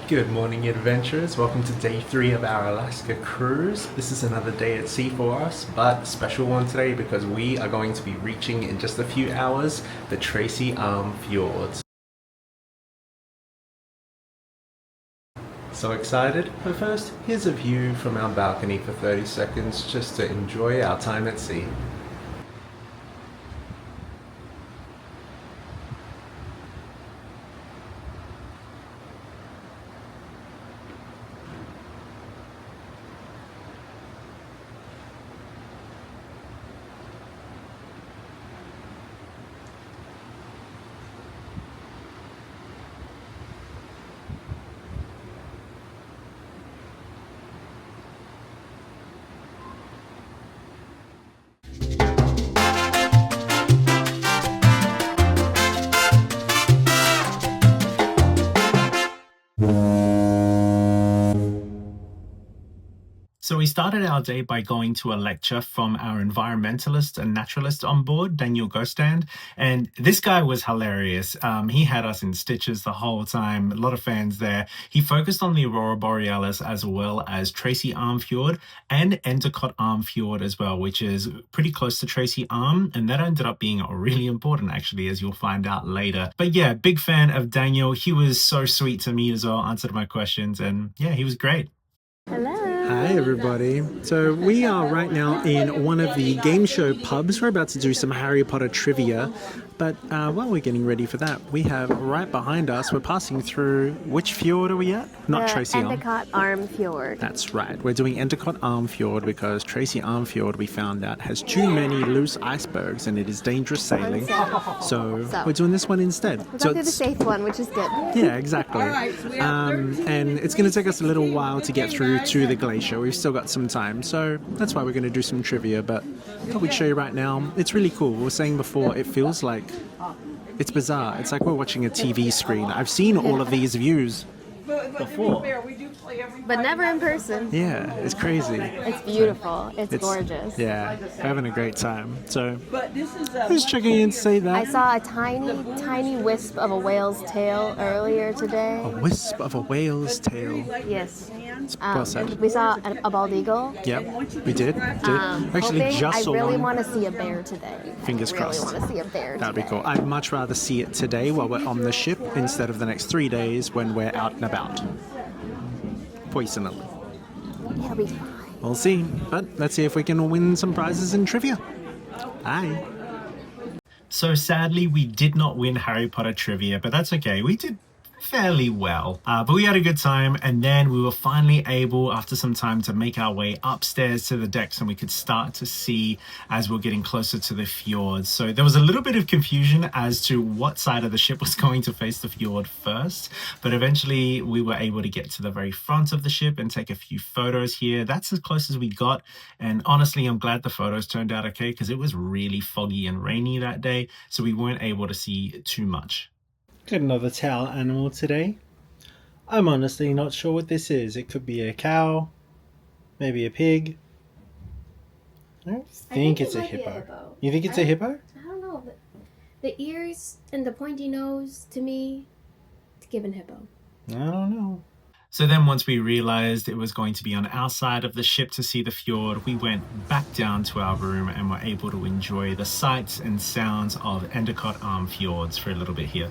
Good morning, adventurers. Welcome to day 3 of our Alaska cruise. This is another day at sea for us, but a special one today because we are going to be reaching in just a few hours the Tracy Arm Fjords. So excited? But first, here's a view from our balcony for 30 seconds just to enjoy our time at sea. So we started our day by going to a lecture from our environmentalist and naturalist on board, Daniel Gostand, and this guy was hilarious. He had us in stitches the whole time, a lot of fans there. He focused on the Aurora Borealis as well as Tracy Arm Fjord and Endicott Arm Fjord as well, which is pretty close to Tracy Arm, and that ended up being really important actually, as you'll find out later. But yeah, big fan of Daniel. He was so sweet to me as well, answered my questions, and yeah, he was great. Hello. Hi everybody. So we are right now in one of the game show pubs. We're about to do some Harry Potter trivia, but while we're getting ready for that, we have right behind us, we're passing through, which fjord are we at? Not Tracy Arm. Endicott Arm Fjord. That's right. We're doing Endicott Arm Fjord because Tracy Arm Fjord, we found out, has too many loose icebergs and it is dangerous sailing. So we're doing this one instead. We're going to do the safe one, which is good. Yeah, exactly. And it's going to take us a little while to get through to the glacier. We've still got some time, so that's why we're going to do some trivia, but I thought we'd show you right now. It's really cool. We were saying before, it feels like it's bizarre. It's like we're watching a TV screen. I've seen all of these views before, but never in person. yeah, it's crazy. It's beautiful. It's gorgeous. Yeah, we're having a great time. So, who's checking in to say that? I saw a tiny wisp of a whale's tail earlier today. A wisp of a whale's tail. Yes. Well said. We saw a bald eagle. Yep, we did. Actually, Hoping, just I saw really one. want to see a bear today. Fingers crossed. I really want to see a bear That'd today. be cool. I'd much rather see it today while we're on the ship instead of the next 3 days when we're out and about. Personally. It'll be fine. We'll see. But let's see if we can win some prizes in trivia. Bye. So sadly, we did not win Harry Potter trivia, but that's okay. We did fairly well, but we had a good time, and then we were finally able, after some time, to make our way upstairs to the decks, and we could start to see as we're getting closer to the fjords. So there was a little bit of confusion as to what side of the ship was going to face the fjord first, but eventually we were able to get to the very front of the ship and take a few photos here. That's as close as we got, and honestly, I'm glad the photos turned out okay because it was really foggy and rainy that day, so we weren't able to see too much. Got another towel animal today. I'm honestly not sure what this is. It could be a cow, maybe a pig. I don't think it's a hippo. You think it's a hippo? I don't know. The ears and the pointy nose, to me, it's given hippo. I don't know. So then once we realized it was going to be on our side of the ship to see the fjord, we went back down to our room and were able to enjoy the sights and sounds of Endicott Arm Fjords for a little bit here.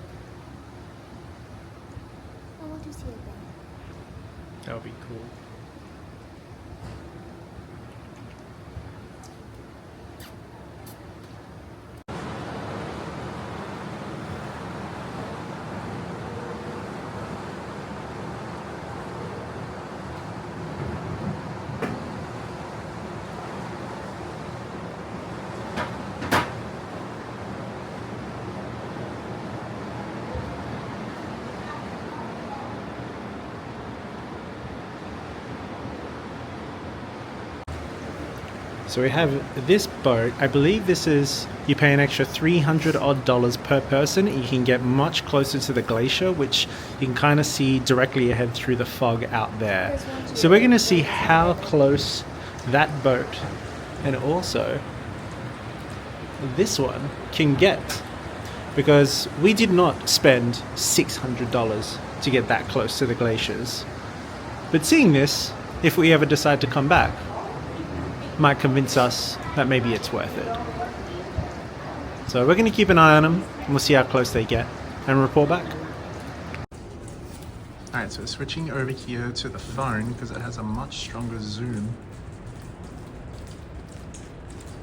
I want to see a bear. That would be cool. So we have this boat. I believe this is, you pay an extra $300 odd per person. You can get much closer to the glacier, which you can kind of see directly ahead through the fog out there. So we're going to see how close that boat and also this one can get, because we did not spend $600 to get that close to the glaciers. But seeing this, if we ever decide to come back, might convince us that maybe it's worth it. So we're going to keep an eye on them, and we'll see how close they get, and report back. Alright, so switching over here to the phone because it has a much stronger zoom.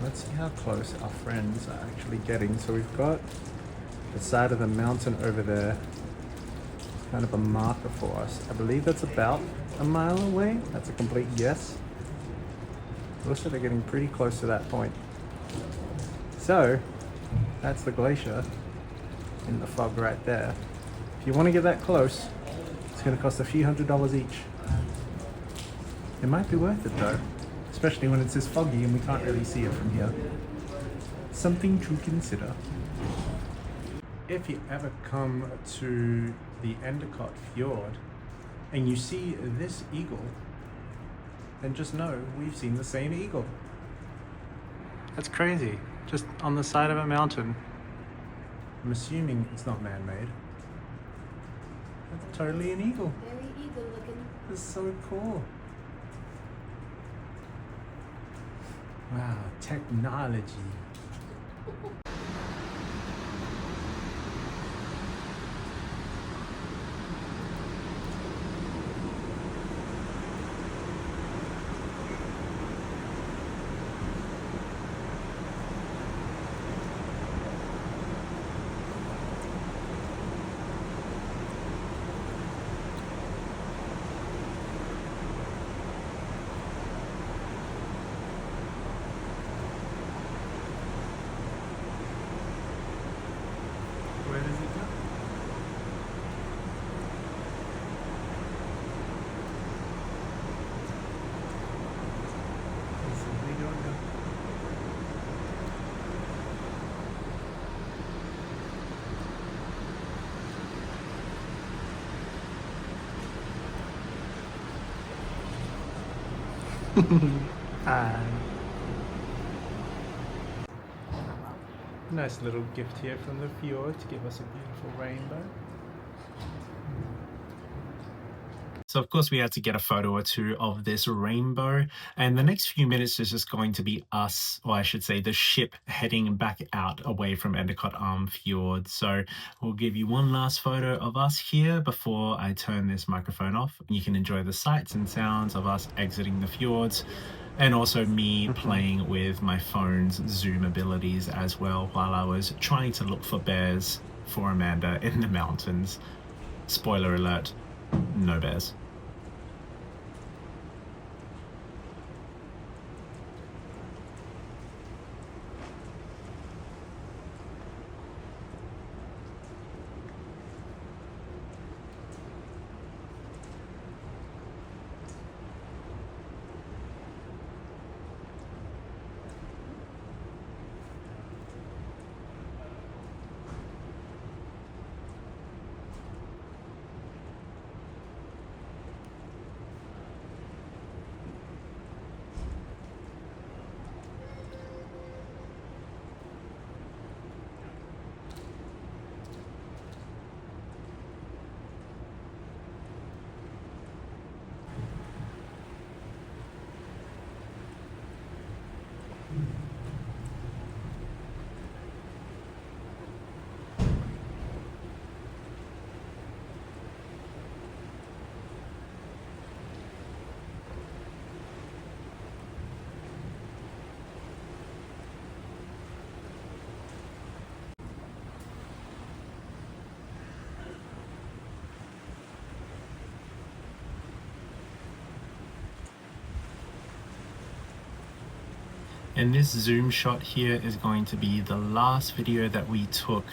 Let's see how close our friends are actually getting. So we've got the side of the mountain over there, kind of a marker for us. I believe that's about a mile away. That's a complete guess. Looks like they're getting pretty close to that point. So that's the glacier in the fog right there. If you want to get that close, it's going to cost a few $100s each. It might be worth it though, especially when it's this foggy and we can't really see it from here. Something to consider. If you ever come to the Endicott Fjord and you see this eagle, then just know we've seen the same eagle. That's crazy. Just on the side of a mountain. I'm assuming it's not man-made. That's totally an eagle. Very eagle looking. That's so cool. Wow, technology. Where does it go? It's a big old go. Nice little gift here from the fjord to give us a beautiful rainbow. So of course we had to get a photo or two of this rainbow, and the next few minutes is just going to be us, or I should say the ship, heading back out away from Endicott Arm Fjord. So we'll give you one last photo of us here before I turn this microphone off. You can enjoy the sights and sounds of us exiting the fjords, and also me playing with my phone's zoom abilities as well while I was trying to look for bears for Amanda in the mountains. Spoiler alert, no bears. And this zoom shot here is going to be the last video that we took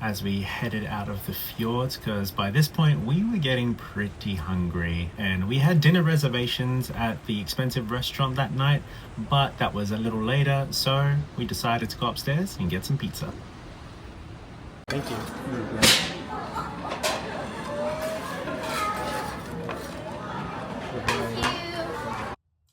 as we headed out of the fjords, because by this point we were getting pretty hungry and we had dinner reservations at the expensive restaurant that night, but that was a little later, so we decided to go upstairs and get some pizza. Thank you.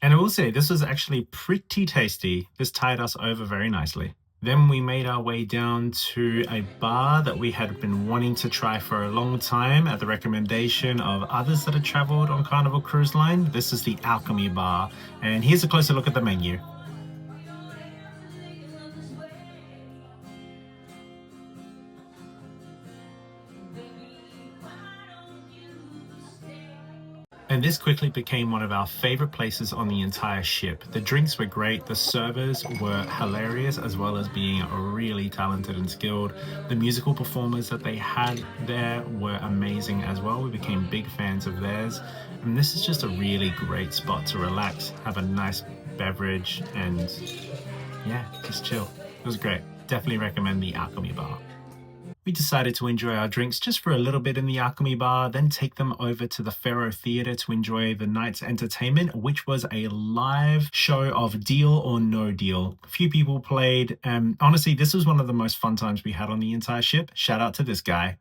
And I will say, this was actually pretty tasty. This tied us over very nicely. Then we made our way down to a bar that we had been wanting to try for a long time at the recommendation of others that had traveled on Carnival Cruise Line. This is the Alchemy Bar, and here's a closer look at the menu. And this quickly became one of our favorite places on the entire ship. The drinks were great, the servers were hilarious, as well as being really talented and skilled. The musical performers that they had there were amazing as well. We became big fans of theirs. And this is just a really great spot to relax, have a nice beverage, and yeah, just chill. It was great. Definitely recommend the Alchemy Bar. We decided to enjoy our drinks just for a little bit in the Alchemy Bar, then take them over to the Faro Theatre to enjoy the night's entertainment, which was a live show of Deal or No Deal. A few people played, and honestly, this was one of the most fun times we had on the entire ship. Shout out to this guy.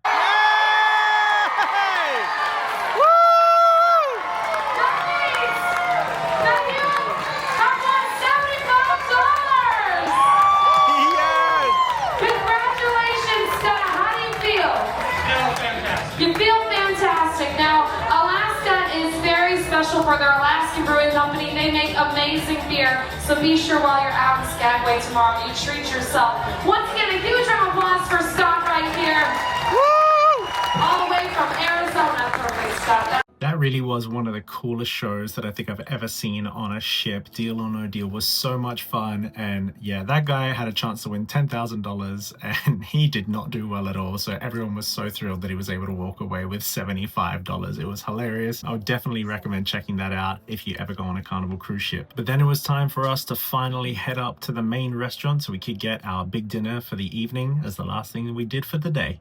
You feel fantastic. Now, Alaska is very special for their Alaskan Brewing Company. They make amazing beer, so be sure while you're out in Skagway tomorrow, you treat yourself. Once again, a huge round of applause for Scott right here. Woo! All the way from Arizona. Perfect, Scott. That really was one of the coolest shows that I think I've ever seen on a ship. Deal or No Deal was so much fun, and yeah, that guy had a chance to win $10,000 and he did not do well at all, so everyone was so thrilled that he was able to walk away with $75. It was hilarious. I would definitely recommend checking that out if you ever go on a Carnival cruise ship. But then it was time for us to finally head up to the main restaurant so we could get our big dinner for the evening as the last thing that we did for the day.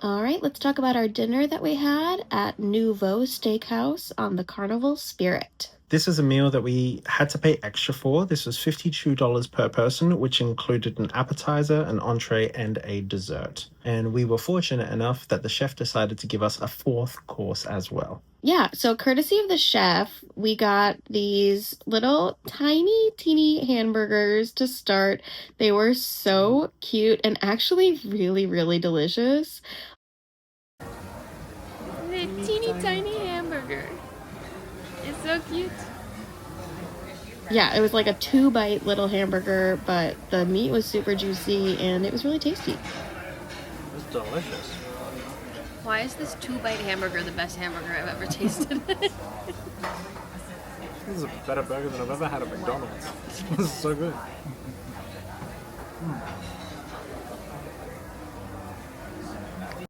All right, let's talk about our dinner that we had at Nouveau Steakhouse on the Carnival Spirit. This is a meal that we had to pay extra for. This was $52 per person, which included an appetizer, an entree, and a dessert. And we were fortunate enough that the chef decided to give us a fourth course as well. Yeah, so courtesy of the chef, we got these little tiny, teeny hamburgers to start. They were so cute and actually really, really delicious. The teeny tiny hamburger. It's so cute. Yeah, it was like a 2-bite little hamburger, but the meat was super juicy and it was really tasty. It's delicious. Why is this 2-bite hamburger the best hamburger I've ever tasted? This is a better burger than I've ever had at McDonald's. This is so good.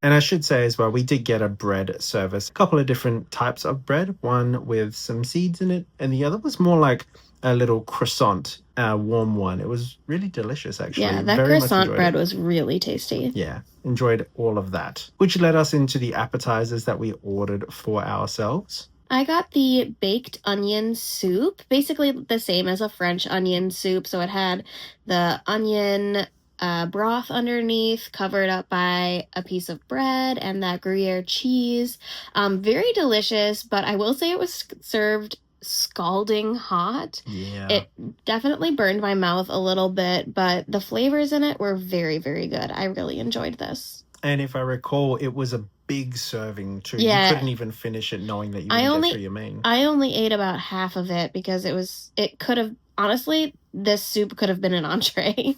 And I should say as well, we did get a bread service. A couple of different types of bread. One with some seeds in it, and the other was more like a little croissant, warm one. It was really delicious, actually. Yeah, that Very croissant bread was really tasty. Yeah, enjoyed all of that. Which led us into the appetizers that we ordered for ourselves. I got the baked onion soup, basically the same as a French onion soup. So it had the onion broth underneath, covered up by a piece of bread and that Gruyere cheese. Very delicious, but I will say it was served scalding hot. Yeah. It definitely burned my mouth a little bit, but the flavors in it were very, very good. I really enjoyed this. And if I recall, it was a big serving too. Yeah. You couldn't even finish it knowing that you wouldn't get through your main. I only ate about half of it because it could have, honestly, this soup could have been an entree.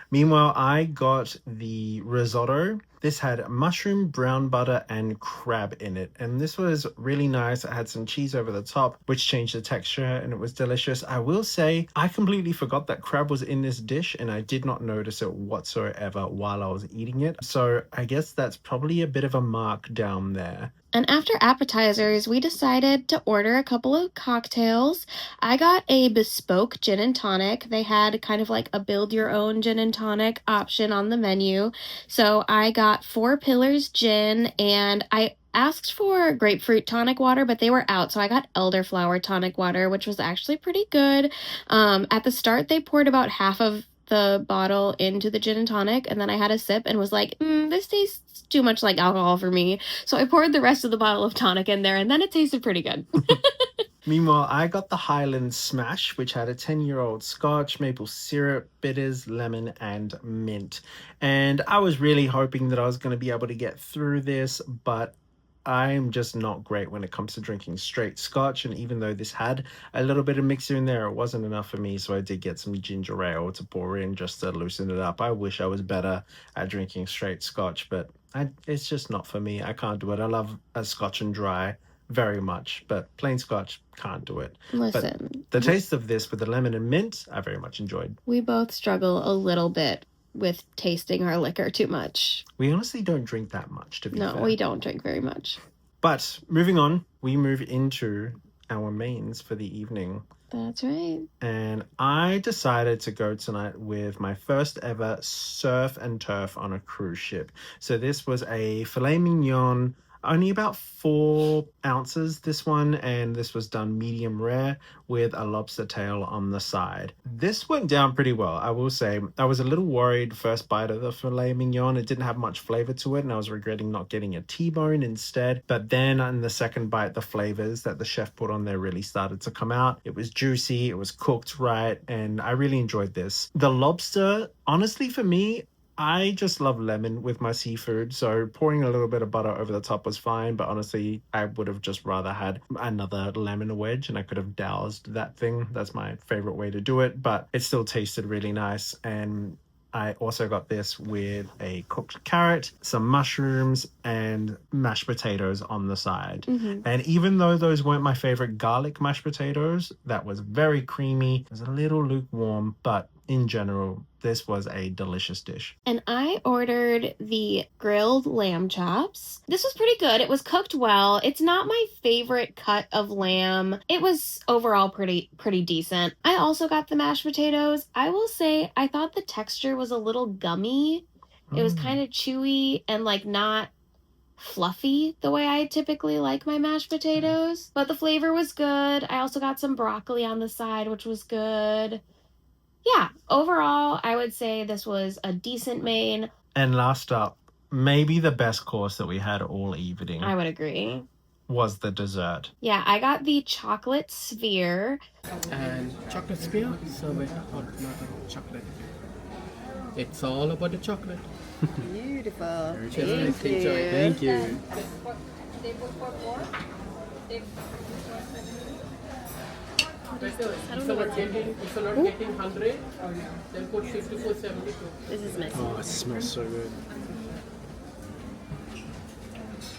Meanwhile, I got the risotto. This had mushroom, brown butter, and crab in it. And this was really nice. It had some cheese over the top, which changed the texture, and it was delicious. I will say, I completely forgot that crab was in this dish, and I did not notice it whatsoever while I was eating it. So I guess that's probably a bit of a mark down there. And after appetizers, we decided to order a couple of cocktails. I got a bespoke gin and tonic. They had kind of like a build-your-own gin and tonic option on the menu. So I got 4 Pillars gin, and I asked for grapefruit tonic water, but they were out, so I got elderflower tonic water, which was actually pretty good. At the start, they poured about half of the bottle into the gin and tonic, and then I had a sip and was like, this tastes too much like alcohol for me. So I poured the rest of the bottle of tonic in there, and then it tasted pretty good. Meanwhile, I got the Highland Smash, which had a 10-year-old scotch, maple syrup, bitters, lemon, and mint. And I was really hoping that I was going to be able to get through this, but I'm just not great when it comes to drinking straight scotch. And even though this had a little bit of mixer in there, it wasn't enough for me. So I did get some ginger ale to pour in just to loosen it up. I wish I was better at drinking straight scotch, but it's just not for me. I can't do it. I love a scotch and dry very much, but plain scotch can't do it. Listen, but the taste of this with the lemon and mint, I very much enjoyed. we both struggle a little bit with tasting our liquor too much. We honestly don't drink that much, to be fair. No, we don't drink very much. But moving on, we move into our mains for the evening. That's right. And I decided to go tonight with my first ever surf and turf on a cruise ship. So this was a filet mignon, only about 4 ounces, this one, and this was done medium rare with a lobster tail on the side. This went down pretty well, I will say. I was a little worried first bite of the filet mignon. It didn't have much flavor to it, and I was regretting not getting a T-bone instead. But then in the second bite, the flavors that the chef put on there really started to come out. It was juicy, it was cooked right, and I really enjoyed this. The lobster, honestly, for me, I just love lemon with my seafood, so pouring a little bit of butter over the top was fine, but honestly, I would have just rather had another lemon wedge, and I could have doused that thing. That's my favorite way to do it, but it still tasted really nice. And I also got this with a cooked carrot, some mushrooms, and mashed potatoes on the side. Mm-hmm. And even though those weren't my favorite garlic mashed potatoes, that was very creamy. It was a little lukewarm, but in general, this was a delicious dish. And I ordered the grilled lamb chops. This was pretty good. It was cooked well. It's not my favorite cut of lamb. It was overall pretty decent. I also got the mashed potatoes. I will say I thought the texture was a little gummy. It was kind of chewy and like not fluffy the way I typically like my mashed potatoes. But the flavor was good. I also got some broccoli on the side, which was good. Yeah, overall, I would say this was a decent main. And last up, maybe the best course that we had all evening I would agree. was the dessert. Yeah, I got the chocolate sphere. And chocolate spear, so with hot chocolate. It's all about the chocolate. Beautiful. Just enjoy it. Thank you. If you're not getting 100, then put 54.72. This is messy. Oh, it smells so good.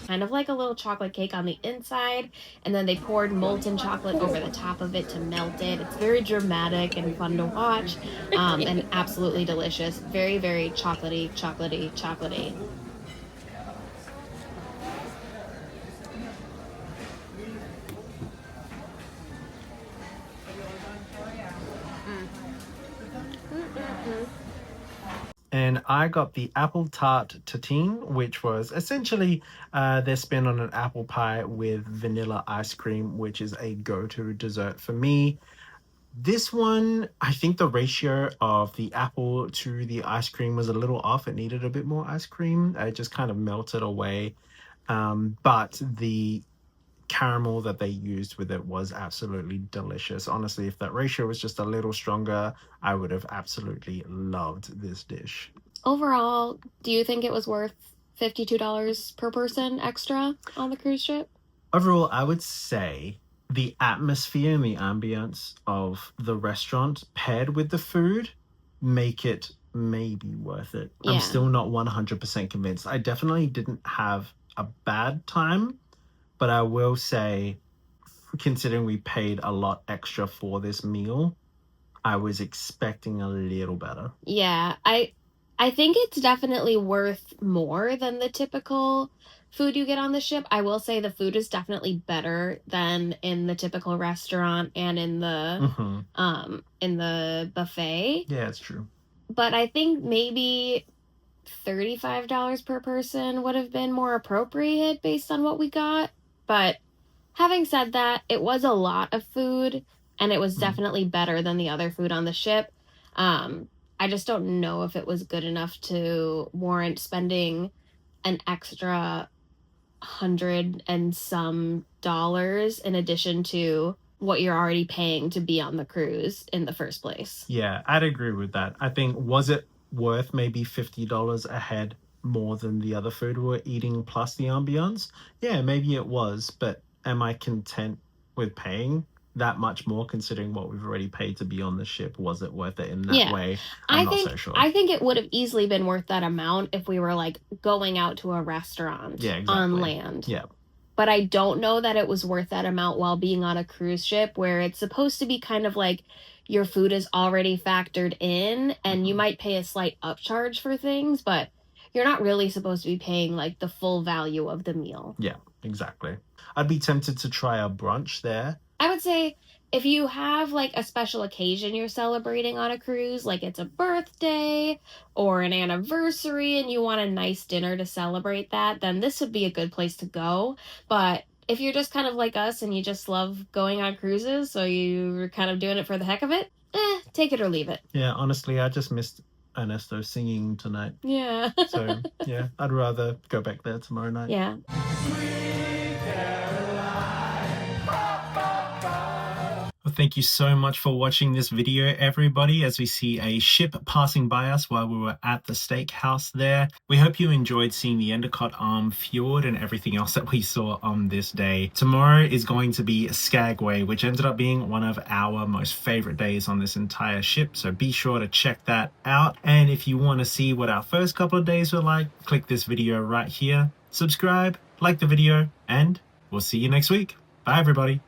Kind of like a little chocolate cake on the inside, and then they poured molten chocolate over the top of it to melt it. It's very dramatic and fun to watch, and absolutely delicious. Very, very chocolatey, chocolatey, chocolatey. And I got the apple tart tatine, which was essentially their spin on an apple pie with vanilla ice cream, which is a go-to dessert for me. This one, I think the ratio of the apple to the ice cream was a little off. It needed a bit more ice cream. It just kind of melted away. But the caramel that they used with it was absolutely delicious. Honestly, if that ratio was just a little stronger, I would have absolutely loved this dish. Overall, do you think it was worth $52 per person extra on the cruise ship? Overall, I would say the atmosphere and the ambience of the restaurant paired with the food make it maybe worth it. Yeah. I'm still not 100% convinced. I definitely didn't have a bad time, but I will say, considering we paid a lot extra for this meal, I was expecting a little better. Yeah, I think it's definitely worth more than the typical food you get on the ship. I will say the food is definitely better than in the typical restaurant and in the buffet. Yeah, it's true. But I think maybe $35 per person would have been more appropriate based on what we got. But having said that, it was a lot of food, and it was definitely better than the other food on the ship. I just don't know if it was good enough to warrant spending an extra $100 and some in addition to what you're already paying to be on the cruise in the first place. Yeah, I'd agree with that. I think, was it worth maybe $50 a head more than the other food we were eating plus the ambiance? Yeah, maybe it was, but am I content with paying that much more considering what we've already paid to be on the ship? Was it worth it in that way? I'm not so sure. I think it would have easily been worth that amount if we were like going out to a restaurant on land. Yeah. But I don't know that it was worth that amount while being on a cruise ship where it's supposed to be kind of like your food is already factored in and you might pay a slight upcharge for things, but you're not really supposed to be paying like the full value of the meal. Yeah, exactly. I'd be tempted to try a brunch there. I would say if you have like a special occasion you're celebrating on a cruise, like it's a birthday or an anniversary and you want a nice dinner to celebrate that, then this would be a good place to go. But if you're just kind of like us and you just love going on cruises, so you're kind of doing it for the heck of it, take it or leave it. Yeah, honestly, I just missed Ernesto singing tonight. Yeah. So, yeah, I'd rather go back there tomorrow night. Yeah. Well, thank you so much for watching this video, everybody, as we see a ship passing by us while we were at the steakhouse there. We hope you enjoyed seeing the Endicott Arm Fjord and everything else that we saw on this day. Tomorrow is going to be Skagway, which ended up being one of our most favorite days on this entire ship, so be sure to check that out. And if you want to see what our first couple of days were like, click this video right here, subscribe, like the video, and we'll see you next week. Bye, everybody.